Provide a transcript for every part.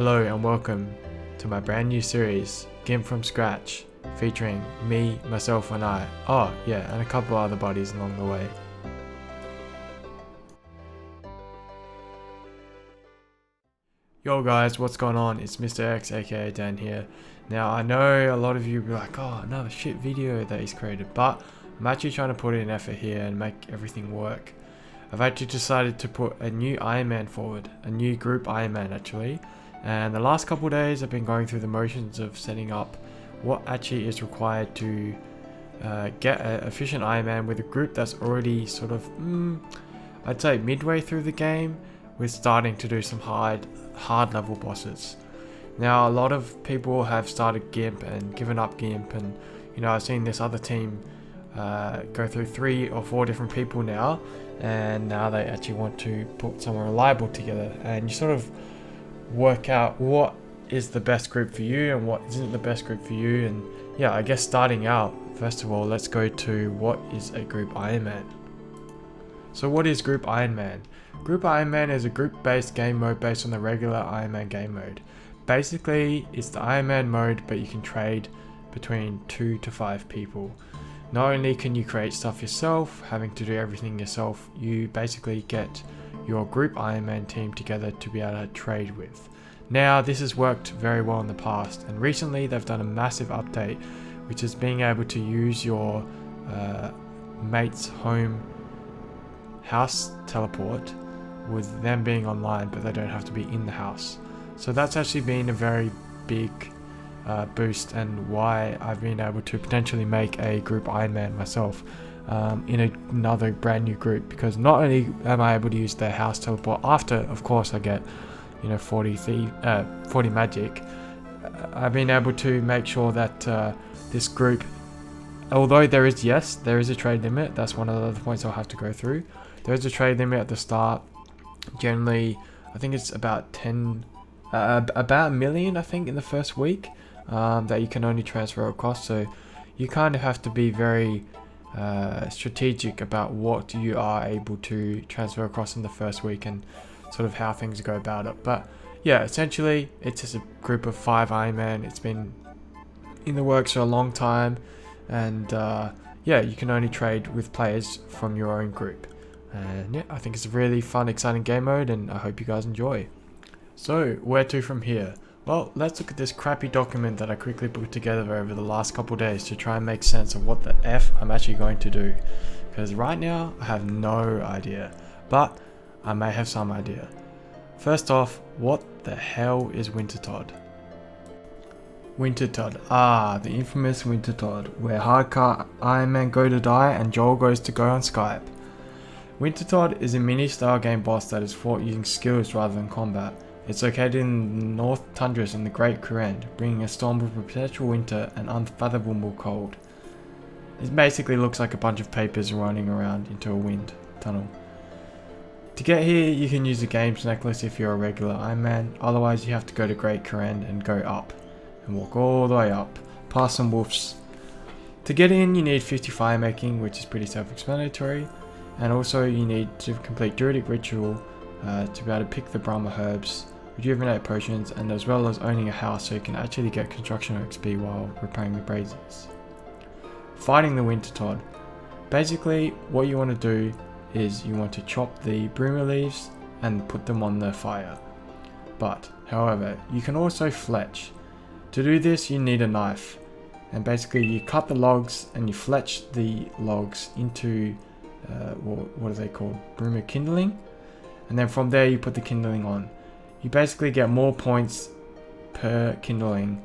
Hello and welcome to my brand new series, GIMP from Scratch, featuring me, myself and I. Oh yeah, and a couple other buddies along the way. Yo guys, what's going on? It's Mr. X aka Dan here. Now I know a lot of you will be like, oh, another shit video that he's created, but I'm actually trying to put in effort here and make everything work. I've actually decided to put a new Ironman forward, a new group Ironman actually. And the last couple of days I've been going through the motions of setting up what actually is required to get an efficient Ironman with a group that's already sort of, I'd say midway through the game, with starting to do some hard level bosses. Now a lot of people have started GIMP and given up GIMP, and you know, I've seen this other team go through 3 or 4 different people now, and now they actually want to put something reliable together, and you sort of work out what is the best group for you and what isn't the best group for you. And yeah, I guess starting out, first of all, let's go to what is a group Ironman. So what is group Ironman? Group Ironman is a group-based game mode based on the regular Ironman game mode. Basically, it's the Ironman mode, but you can trade between 2 to 5 people. Not only can you create stuff yourself, having to do everything yourself, you basically get your group Ironman team together to be able to trade with. Now this has worked very well in the past, and recently they've done a massive update, which is being able to use your mate's home house teleport with them being online, but they don't have to be in the house. So that's actually been a very big boost, and why I've been able to potentially make a group Ironman myself in another brand new group, because not only am I able to use their house teleport after, of course, I get 40 magic, I've been able to make sure that this group, although there is a trade limit, that's one of the other points I'll have to go through. There is a trade limit at the start. Generally, I think it's about 10, about 1 million, I think, in the first week that you can only transfer across. So you kind of have to be very strategic about what you are able to transfer across in the first week and sort of how things go about it. But yeah, essentially it's just a group of 5 Ironman. It's been in the works for a long time, and yeah, you can only trade with players from your own group. And yeah, I think it's a really fun, exciting game mode, and I hope you guys enjoy. So where to from here? Well, let's look at this crappy document that I quickly put together over the last couple days to try and make sense of what the F I'm actually going to do. Because right now, I have no idea, but I may have some idea. First off, what the hell is Wintertodt? Wintertodt, the infamous Wintertodt, where hardcore Ironman go to die and Joel goes to go on Skype. Wintertodt is a mini-style game boss that is fought using skills rather than combat. It's located in the North Tundras in the Great Kurand, bringing a storm of perpetual winter and unfathomable cold. It basically looks like a bunch of papers running around into a wind tunnel. To get here, you can use the games necklace if you're a regular Ironman, otherwise you have to go to Great Kurand and go up, and walk all the way up, past some wolves. To get in, you need 50 fire making, which is pretty self-explanatory, and also you need to complete Druidic Ritual to be able to pick the Brahma herbs, rejuvenate potions, and as well as owning a house so you can actually get construction XP while repairing the braziers. Fighting the Wintertodt. Basically, what you want to do is you want to chop the broomer leaves and put them on the fire. But, however, you can also fletch. To do this, you need a knife. And basically, you cut the logs and you fletch the logs into, what are they called? Broomer kindling. And then from there, you put the kindling on. You basically get more points per kindling,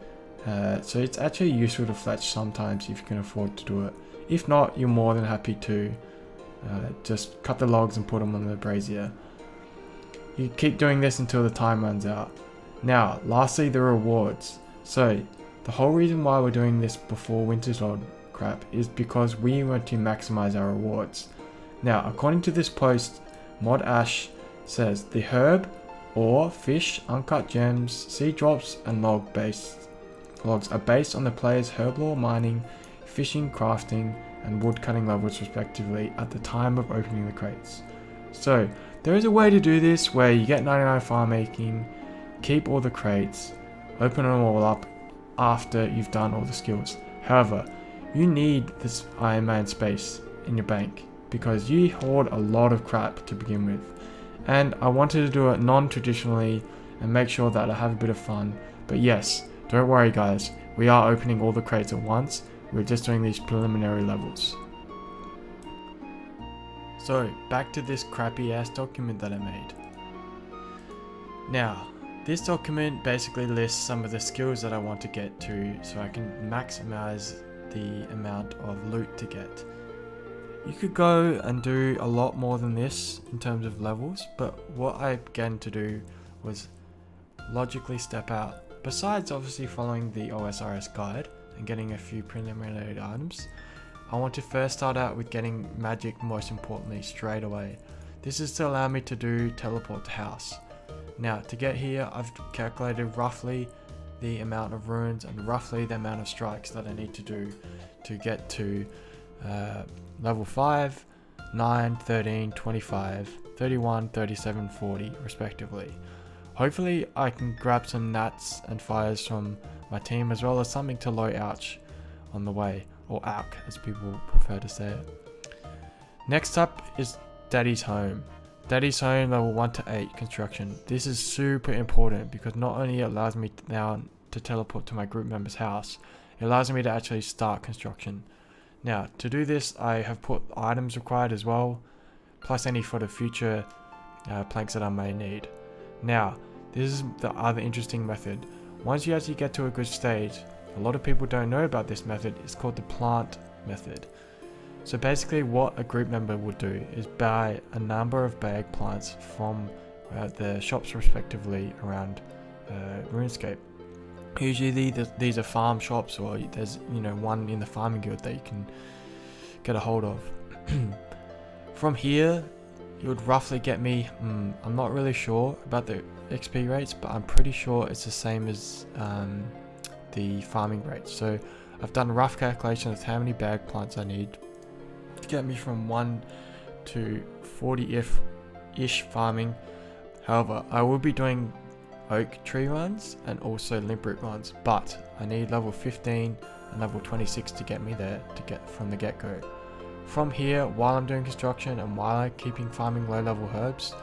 so it's actually useful to fletch sometimes if you can afford to do it. If not, you're more than happy to just cut the logs and put them on the brazier. You keep doing this until the time runs out. Now, lastly, the rewards. So, the whole reason why we're doing this before Wintertodt crap is because we want to maximize our rewards. Now, according to this post, Mod Ash says the herb, ore, fish, uncut gems, seed drops, and logs are based on the player's herblore, mining, fishing, crafting, and wood cutting levels respectively at the time of opening the crates. So there is a way to do this where you get 99 fire making, keep all the crates, open them all up after you've done all the skills. However, you need this Iron Man space in your bank because you hoard a lot of crap to begin with. And I wanted to do it non-traditionally and make sure that I have a bit of fun. But yes, don't worry guys, we are opening all the crates at once. We're just doing these preliminary levels. So back to this crappy ass document that I made. Now, this document basically lists some of the skills that I want to get to so I can maximize the amount of loot to get. You could go and do a lot more than this in terms of levels, but what I began to do was logically step out. Besides obviously following the OSRS guide and getting a few preliminary items, I want to first start out with getting magic most importantly straight away. This is to allow me to do teleport to house. Now to get here I've calculated roughly the amount of runes and roughly the amount of strikes that I need to do to get to level 5, 9, 13, 25, 31, 37, 40 respectively. Hopefully I can grab some nats and fires from my team as well as something to low ouch on the way, or AUK as people prefer to say it. Next up is Daddy's Home. Daddy's Home level 1 to 8 construction. This is super important because not only it allows me now to teleport to my group member's house, it allows me to actually start construction. Now to do this I have put items required as well, plus any for the future planks that I may need. Now this is the other interesting method. Once you actually get to a good stage, a lot of people don't know about this method, it's called the plant method. So basically what a group member would do is buy a number of bag plants from the shops respectively around Runescape. Usually these are farm shops, or there's one in the farming guild that you can get a hold of. From here it would roughly get me, I'm not really sure about the XP rates, but I'm pretty sure it's the same as the farming rates. So I've done a rough calculation of how many bag plants I need to get me from 1 to 40-ish farming. However, I will be doing oak tree runs and also limp root runs, but I need level 15 and level 26 to get me there to get from the get-go. From here, while I'm doing construction and while I'm keeping farming low level herbs,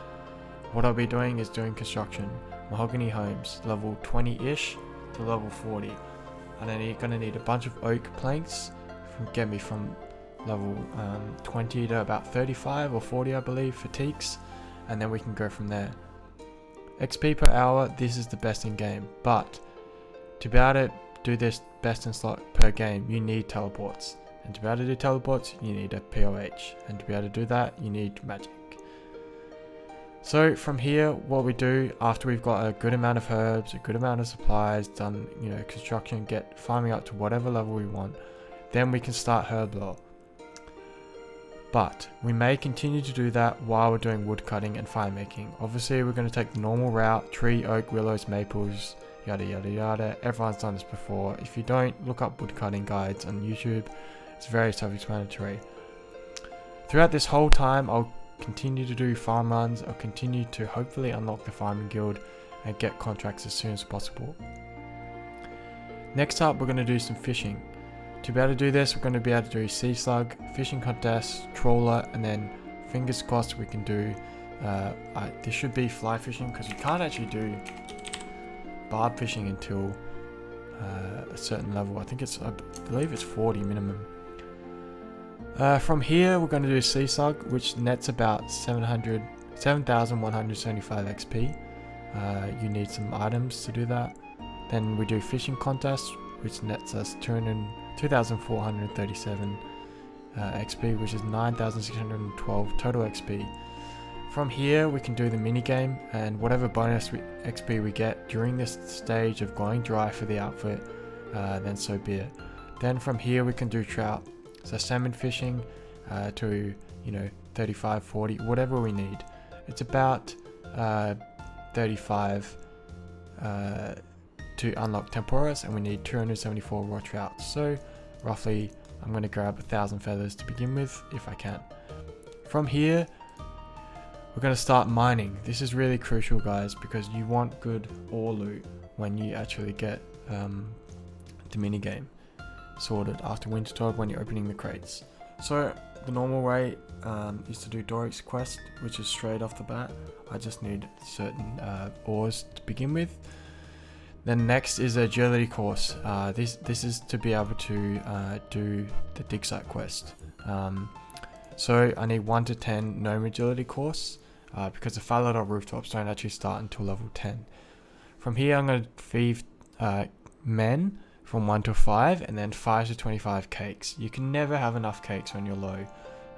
what I'll be doing is doing construction. Mahogany homes, level 20-ish to level 40. And I'm gonna need a bunch of oak planks get me from level 20 to about 35 or 40 I believe for teaks, and then we can go from there. XP per hour, this is the best in game, but to be able to do this best in slot per game you need teleports, and to be able to do teleports you need a POH, and to be able to do that you need magic. So from here what we do after we've got a good amount of herbs, a good amount of supplies, done construction, get farming up to whatever level we want, then we can start herb lore. But we may continue to do that while we're doing wood cutting and fire making. Obviously we're going to take the normal route, tree, oak, willows, maples, yada yada yada. Everyone's done this before. If you don't, look up wood cutting guides on YouTube. It's very self-explanatory. Throughout this whole time I'll continue to do farm runs. I'll continue to hopefully unlock the farming guild and get contracts as soon as possible. Next up we're going to do some fishing. To be able to do this, we're going to be able to do sea slug, fishing contest, trawler, and then fingers crossed we can do, this should be fly fishing because you can't actually do barb fishing until a certain level. I believe it's 40 minimum. From here, we're going to do sea slug, which nets about 7,175 XP. You need some items to do that. Then we do fishing contest, which nets us 2,437 XP, which is 9,612 total XP. From here we can do the mini game, and whatever bonus XP we get during this stage of going dry for the outfit, then so be it. Then from here we can do trout, so salmon fishing to 35, 40, whatever we need. It's about 35 to unlock temporas, and we need 274 raw trout. So roughly I'm going to grab 1,000 feathers to begin with if I can. From here we're going to start mining. This is really crucial, guys, because you want good ore loot when you actually get the minigame sorted after Wintertod when you're opening the crates. So the normal way is to do Doric's quest, which is straight off the bat. I just need certain ores to begin with. Then next is a agility course. This is to be able to do the dig site quest. So I need 1 to 10 gnome agility course because the Falador rooftops don't actually start until level 10. From here I'm going to feed men from 1 to 5 and then 5 to 25 cakes. You can never have enough cakes when you're low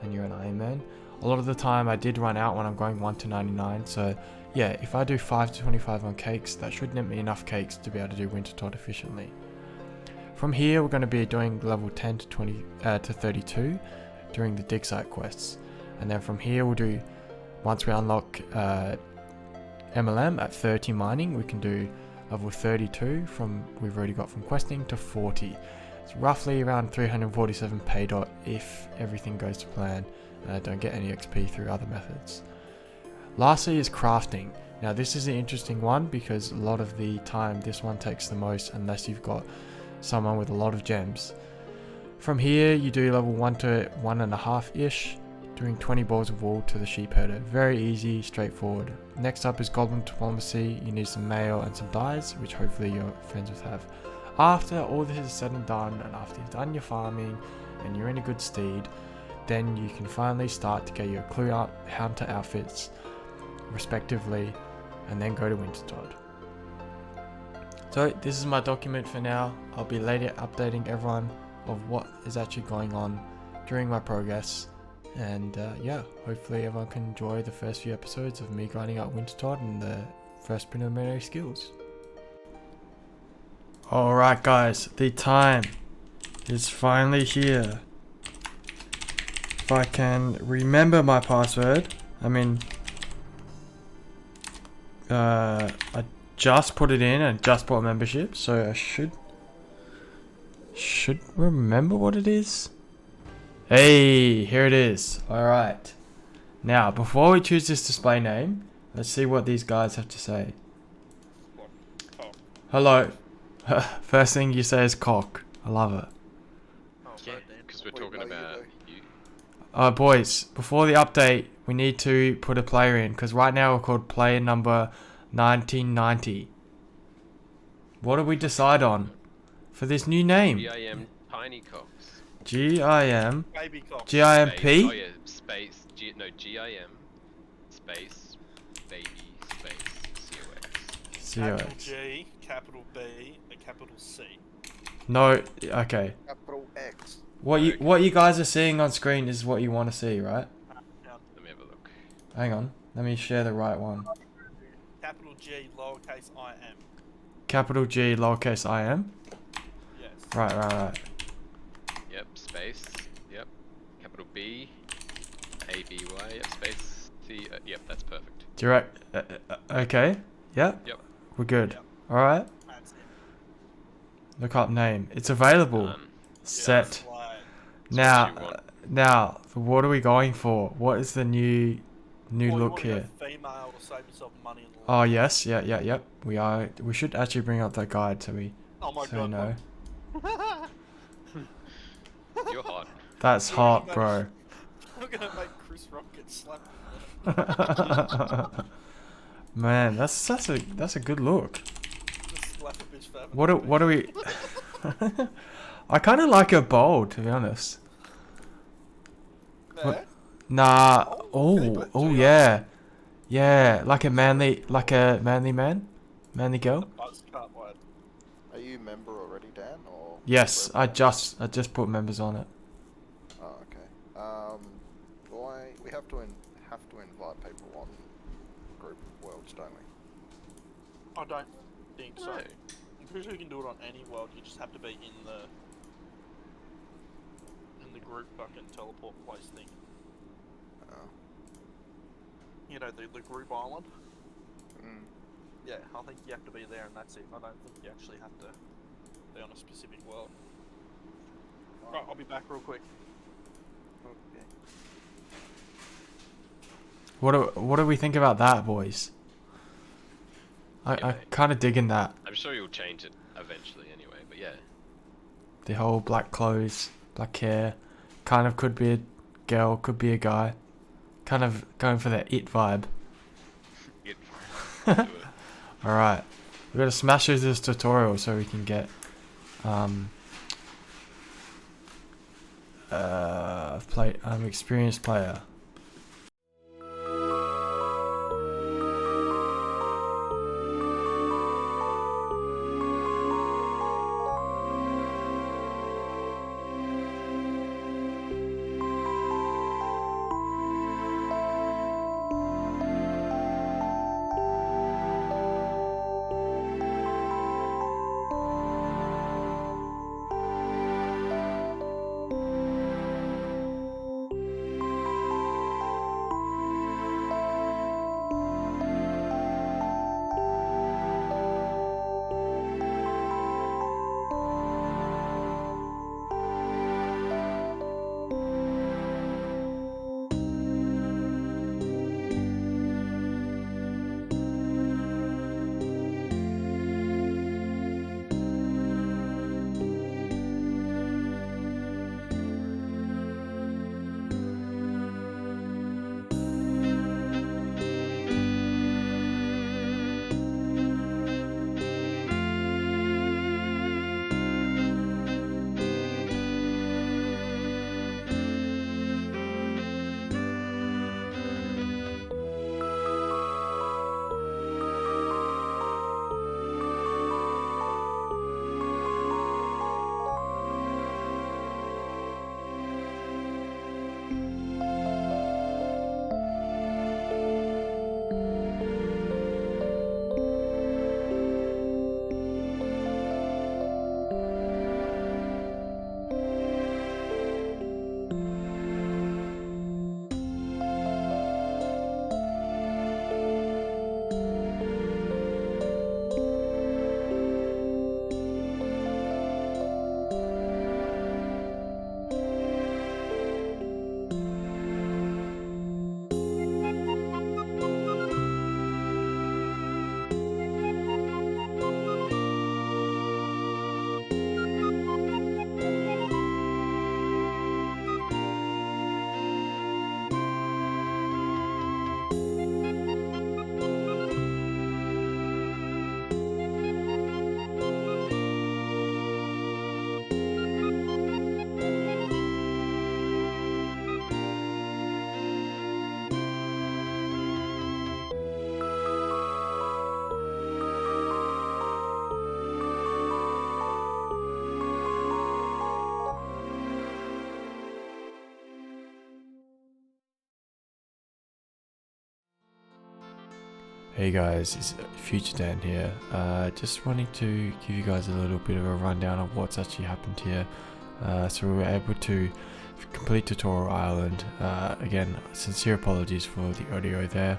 and you're an Ironman. A lot of the time I did run out when I'm going 1 to 99, so yeah, if I do 5 to 25 on cakes, that should net me enough cakes to be able to do Wintertod efficiently. From here we're going to be doing level 10 to 20 to 32 during the dig site quests, and then from here we'll do, once we unlock MLM at 30 mining, we can do level 32 from we've already got from questing to 40. It's roughly around 347 pay dot if everything goes to plan and I don't get any XP through other methods. Lastly is crafting. Now this is an interesting one because a lot of the time this one takes the most unless you've got someone with a lot of gems. From here you do level 1 to 1.5 ish, doing 20 balls of wool to the sheep herder. Very easy, straightforward. Next up is goblin diplomacy. You need some mail and some dyes, which hopefully your friends will have. After all this is said and done, and after you've done your farming and you're in a good steed, then you can finally start to get your clue up hunter outfits respectively, and then go to Wintertod. So this is my document for now. I'll be later updating everyone of what is actually going on during my progress, and yeah, hopefully everyone can enjoy the first few episodes of me grinding out Wintertod and the first preliminary skills. Alright guys, the time is finally here. If I can remember my password, I just put it in and just bought membership, so I should remember what it is. Hey, here it is. Alright. Now, before we choose this display name, let's see what these guys have to say. Hello. First thing you say is cock. I love it. Yeah, because we're talking about you. Boys, before the update, we need to put a player in, because right now we're called player number 1990. What did we decide on for this new name? GIM Tiny Cocks. GIM. Baby cock. GIMP? Oh yeah, space. GIM space baby space COX. Capital G, capital B, a capital C. No, okay. Capital X. What you guys are seeing on screen is what you want to see, right? Let me have a look. Hang on, let me share the right one. Capital G, lowercase I M. Capital G, lowercase I M? Yes. Right. Yep, space. Yep. Capital B, ABY. Yep, space C. Yep, that's perfect. Direct. Okay. Yep. Yep. We're good. Yep. Alright. That's it. Look up name. It's available. Set. Yes, right. Now, what are we going for? What is the new Or you look wanna here? go female to save yourself money in the Oh yes, yep. We should actually bring up that guide so we Oh my so god. we know. You're hot. That's hot, bro. I'm gonna make Chris Rock get slapped. Man, that's a good look. Just slap a bitch for What do we? I kind of like her bold, to be honest. Yeah? Nah. keep it Oh GI. yeah, like a manly man, manly girl. Buzz cut word. Are you a member already, Dan? Or Yes, I just put members on it. Oh, okay. We have to invite people on group worlds, don't we? I don't think so. No. I'm pretty sure you can do it on any world. You just have to be in the group fucking teleport place thing. Oh. You know, the group island. Mm. Yeah, I think you have to be there and that's it. I don't think you actually have to be on a specific world. Right, I'll be back real quick. Okay. What do we think about that, boys? I Anyway. kind of digging that. I'm sure you'll change it eventually anyway, but yeah. The whole black clothes, black hair, kind of could be a girl, could be a guy. Kind of going for that it vibe. Get do it. Alright. We gotta smash through this tutorial so we can get experienced player. Hey guys, it's Future Dan here. Just wanting to give you guys a little bit of a rundown of what's actually happened here. So we were able to complete Tutorial Island. Again, sincere apologies for the audio there.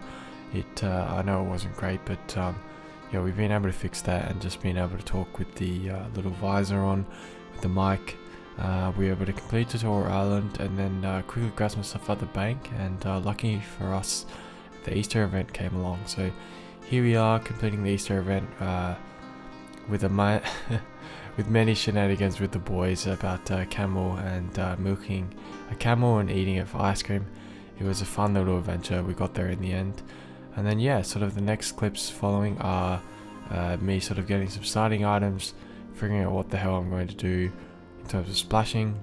I know it wasn't great, but yeah, we've been able to fix that and just been able to talk with the little visor on, with the mic. We were able to complete Tutorial Island and then quickly grab some stuff at the bank, and lucky for us, the Easter event came along. So here we are completing the Easter event with with many shenanigans with the boys about camel and milking a camel and eating it for ice cream. It was a fun little adventure. We got there in the end. And then yeah, sort of the next clips following are me sort of getting some starting items, figuring out what the hell I'm going to do in terms of splashing,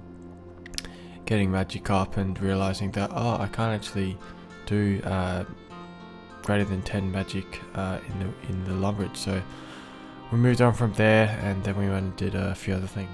getting magic up, and realizing that I can't actually do greater than 10 magic in the Lumbridge. So we moved on from there, and then we went and did a few other things.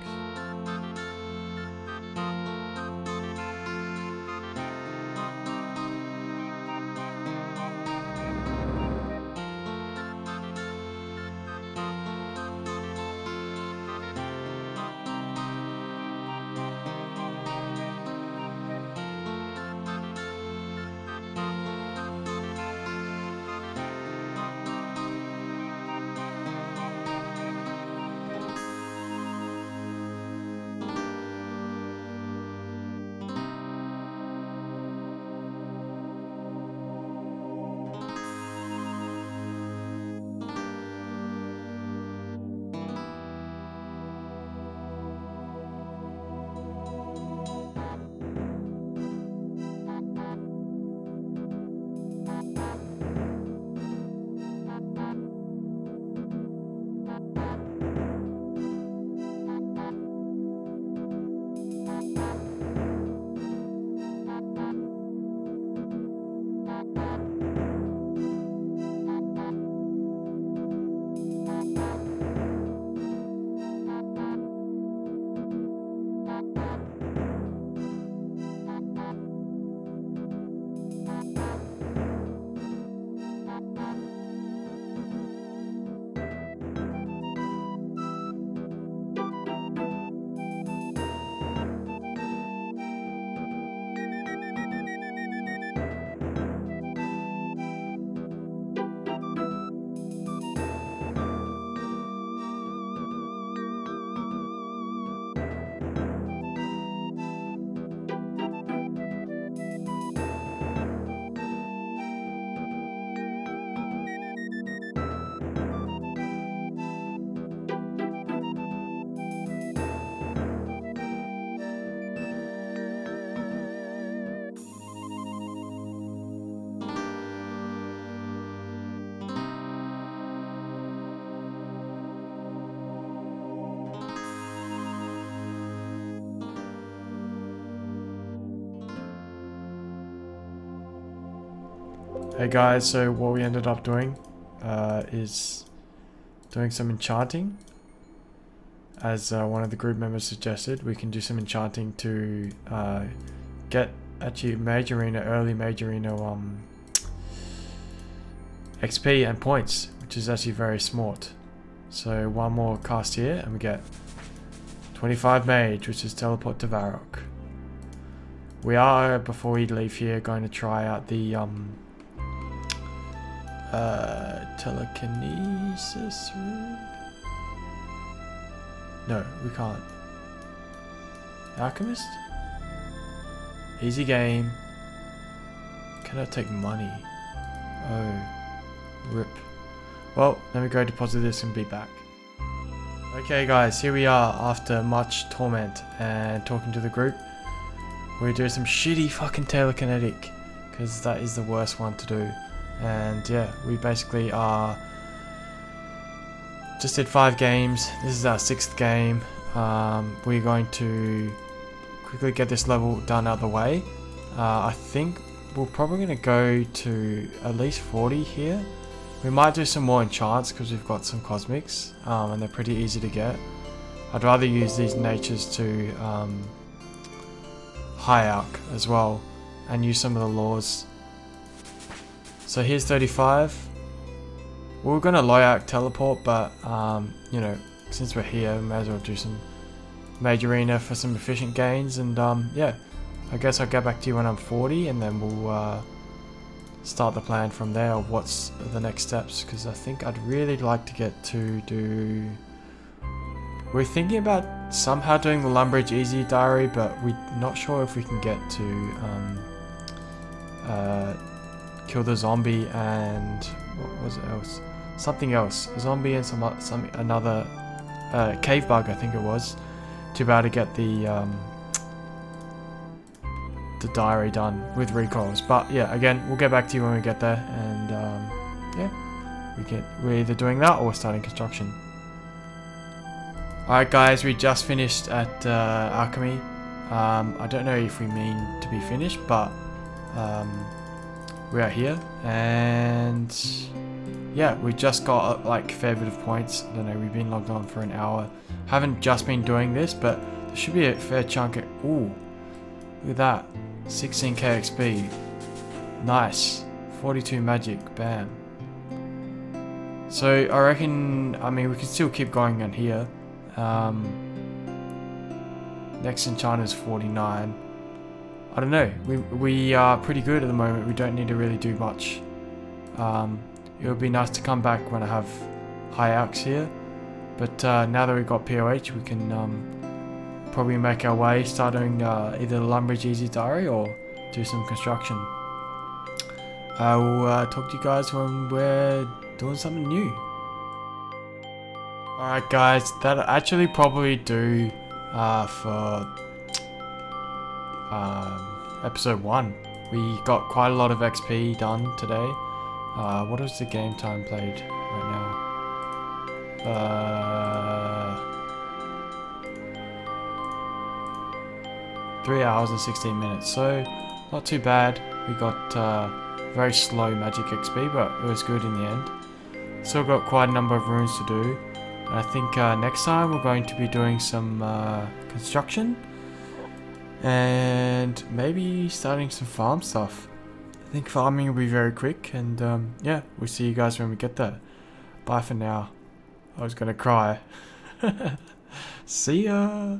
Hey guys, so what we ended up doing is doing some enchanting. As one of the group members suggested, we can do some enchanting to get actually early major arena XP and points, which is actually very smart. So one more cast here and we get 25 mage, which is teleport to Varrock. We are, before we leave here, going to try out the telekinesis rune. No, we can't. Alchemist? Easy game. Can I take money? Oh, rip. Well, let me go deposit this and be back. Okay guys, here we are after much torment and talking to the group. We're doing some shitty fucking telekinetic, because that is the worst one to do. And yeah, we basically are just did 5 games. This is our 6th game. We're going to quickly get this level done out of the way. I think we're probably going to go to at least 40 here. We might do some more enchants because we've got some cosmics and they're pretty easy to get. I'd rather use these natures to high arc as well and use some of the laws. So here's 35. We were going to low arc teleport, but you know, since we're here, we may as well do some major arena for some efficient gains. And yeah, I guess I'll get back to you when I'm 40 and then we'll start the plan from there of what's the next steps, because I think I'd really like to get to do... We're thinking about somehow doing the Lumbridge Easy Diary, but we're not sure if we can get to kill the zombie and... what was it else? Something else. A zombie and another cave bug, I think it was, to be able to get the diary done with recoils. But yeah, again, we'll get back to you when we get there, and yeah, we're either doing that or we're starting construction. Alright guys, we just finished at alchemy. I don't know if we mean to be finished, but we are here, and yeah, we just got like a fair bit of points. I don't know, we've been logged on for an hour. Haven't just been doing this, but there should be a fair chunk of... Ooh, look at that. 16k XP. Nice. 42 magic. Bam. So I reckon, I mean, we can still keep going on here. Next enchant is 49. I don't know. We are pretty good at the moment. We don't need to really do much. It would be nice to come back when I have high arcs here. But now that we've got POH, we can probably make our way, start doing either the Lumbridge Easy Diary or do some construction. I will talk to you guys when we're doing something new. Alright guys, that'll actually probably do for episode 1. We got quite a lot of XP done today. What is the game time played right now? 3 hours and 16 minutes, so not too bad. We got very slow magic XP, but it was good in the end. Still got quite a number of runes to do. And I think next time we're going to be doing some construction and maybe starting some farm stuff. I think farming will be very quick, and yeah, we'll see you guys when we get there. Bye for now. I was gonna cry. See ya!